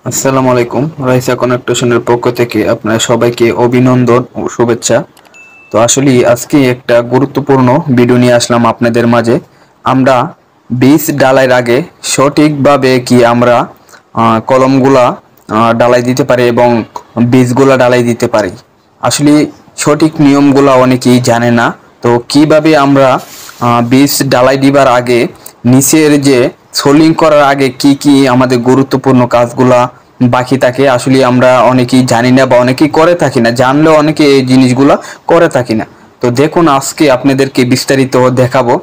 আসসালামু আলাইকুম। রাইসা কানেকশনের পক্ষ থেকে আপনার সবাইকে অভিনন্দন ও শুভেচ্ছা। তো আসলে আজকে একটা গুরুত্বপূর্ণ ভিডিও নিয়ে আসলাম আপনাদের মাঝে। আমরা বীজ ডালাইয়ের আগে সঠিকভাবে কি আমরা কলমগুলা ডালাই দিতে পারি এবং বীজগুলা ডালাই দিতে পারি। আসলে সঠিক নিয়মগুলা অনেকেই জানে না। তো কিভাবে আমরা বীজ ডালাই দিবার আগে নিচের যে সোলিং করার আগে কি কি আমাদের গুরুত্বপূর্ণ কাজগুলা বাকি থাকে আসলে আমরা অনেকেই জানি না বা অনেকেই করে থাকি না, জানলেও অনেকে এই জিনিসগুলা করে থাকি না। তো দেখুন আজকে আপনাদেরকে বিস্তারিত দেখাবো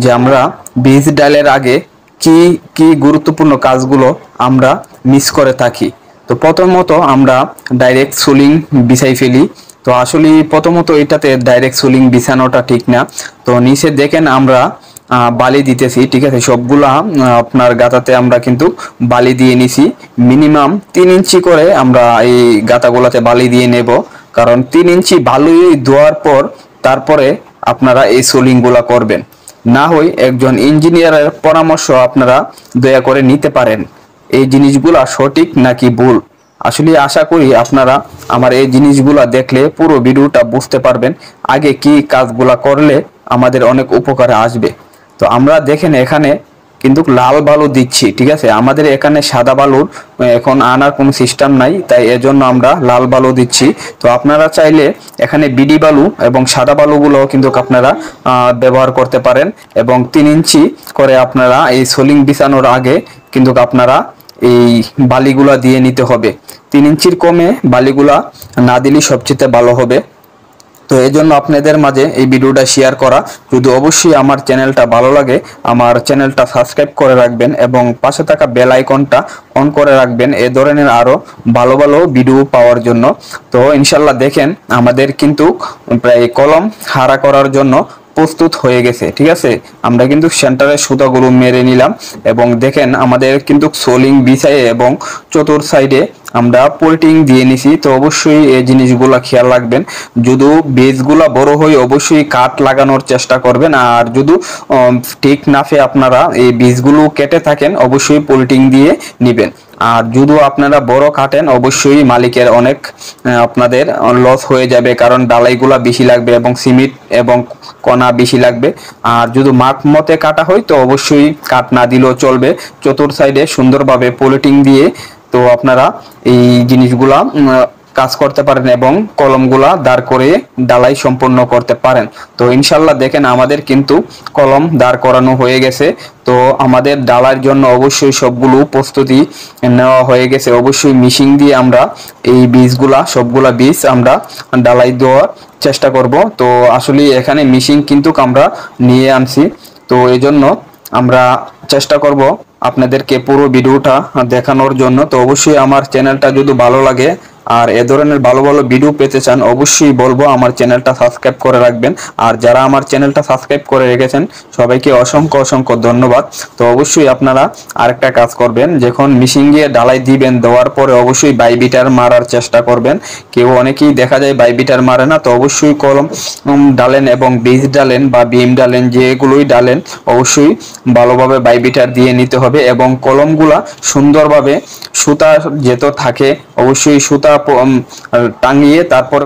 যে আমরা বীজ ডালের আগে কি কি গুরুত্বপূর্ণ কাজগুলো আমরা মিস করে থাকি। তো প্রথমত আমরা ডাইরেক্ট সোলিং বিছাই ফেলি। তো আসলে প্রথমত এটাতে ডাইরেক্ট সোলিং বিছানোটা ঠিক না। তো নিচে দেখেন আমরা বালি দিতেছি, ঠিক আছে। সবগুলা আপনার গাতাতে আমরা কিন্তু বালি দিয়ে নিছি। মিনিমাম 3 ইঞ্চি করে আমরা এই গাতাগুলাতে বালি দিয়ে নেব, কারণ 3 ইঞ্চি বালি দেওয়ার পর তারপরে আপনারা এই সোলিং গুলা করবেন। না হয় একজন ইঞ্জিনিয়ারের পরামর্শ আপনারা দয়া করে নিতে পারেন এই জিনিসগুলা সঠিক নাকি ভুল। আসলে আশা করি আপনারা আমার এই জিনিসগুলা দেখলে পুরো ভিডিওটা বুঝতে পারবেন আগে কি কাজগুলা করলে আমাদের অনেক উপকারে আসবে। তো আমরা দেখেন এখানে কিন্তু লাল বালু দিচ্ছি, ঠিক আছে। আমাদের এখানে সাদা বালুর এখন আনার কোনো সিস্টেম নাই, তাই এজন্য আমরা লাল বালু দিচ্ছি। তো আপনারা চাইলে এখানে বিডি বালু এবং সাদা বালুগুলো কিন্তু আপনারা ব্যবহার করতে পারেন। এবং 3 ইঞ্চি করে আপনারা এই সোলিং বিছানোর আগে কিন্তু আপনারা এই বালিগুলা দিয়ে নিতে হবে। 3 ইঞ্চির কমে বালিগুলা না দিলেই সবচেয়ে ভালো হবে। তো এই জন্য আপনাদের মাঝে এই ভিডিওটা শেয়ার করা। যদি অবশ্যই আমার চ্যানেলটা ভালো লাগে আমার চ্যানেলটা সাবস্ক্রাইব করে রাখবেন এবং পাশে থাকা বেল আইকনটা অন করে রাখবেন এই ধরনের আরো ভালো ভালো ভিডিও পাওয়ার জন্য। তো ইনশাল্লাহ দেখেন আমাদের কিন্তু প্রায় কলম হারা করার জন্য প্রস্তুত হয়ে গেছে, ঠিক আছে। আমরা কিন্তু সেন্টারের সুতাগুলো মেরে নিলাম এবং দেখেন আমাদের কিন্তু সোলিং বিছায়ে এবং চতুর সাইডে আমরা পোল্টিং দিয়ে নিছি। তো অবশ্যই এই জিনিসগুলো খেয়াল রাখবেন। যদি বেজগুলা বড় হয় অবশ্যই কাট লাগানোর চেষ্টা করবেন, আর যদি ঠিক নাফে আপনারা এই বীজগুলো কেটে থাকেন অবশ্যই পোল্টিং দিয়ে নেবেন। আর যদি আপনারা বড় কাটেন অবশ্যই মালিকের অনেক আপনাদের লস হয়ে যাবে, কারণ ডালাইগুলা বেশি লাগবে এবং সিমেন্ট এবং কণা বেশি লাগবে। আর যদি মাপ মতে কাটা হয় তো অবশ্যই কাট না দিলেও চলবে, চতুর সাইডে সুন্দরভাবে পলিটিং দিয়ে তো আপনারা এই জিনিসগুলা কাজ করতে পারেন এবং কলমগুলা দাঁড় করে ডালাই সম্পন্ন করতে পারেন। তো ইনশাল্লাহ দেখেন আমাদের কিন্তু কলম দাঁড় করানো হয়ে গেছে। তো আমাদের ডালার জন্য অবশ্যই সবগুলো প্রস্তুতি নেওয়া হয়ে গেছে। অবশ্যই মিশিং দিয়ে আমরা এই বীজগুলা সবগুলা বীজ আমরা ডালাই দেওয়ার চেষ্টা করব। তো আসলে এখানে মিশিং কিন্তু আমরা নিয়ে আনছি, তো এই জন্য আমরা চেষ্টা করব আপনাদেরকে পুরো ভিডিওটা দেখানোর জন্য। তো অবশ্যই আমার চ্যানেলটা যদি ভালো লাগে আর এ ধরনের ভালো ভালো ভিডিও পেতে চান অবশ্যই বলবো আমার চ্যানেলটা সাবস্ক্রাইব করে রাখবেন। আর যারা আমার চ্যানেলটা সাবস্ক্রাইব করে রেখেছেন সবাইকে অসংখ্য অসংখ্য ধন্যবাদ। তো অবশ্যই আপনারা আরেকটা কাজ করবেন, যখন মিশিং দিয়ে ডালাই দিবেন দেওয়ার পরে অবশ্যই বাইবিটার মারার চেষ্টা করবেন। কেউ অনেকেই দেখা যায় বাইবিটার মারে না, তো অবশ্যই কলম ডালেন এবং বীজ ডালেন বা বিম ডালেন যেগুলোই ডালেন অবশ্যই ভালোভাবে বাইবিটার দিয়ে নিতে হবে এবং কলমগুলা সুন্দরভাবে সুতা যেত থাকে অবশ্যই সুতা টাঙিয়ে তারপর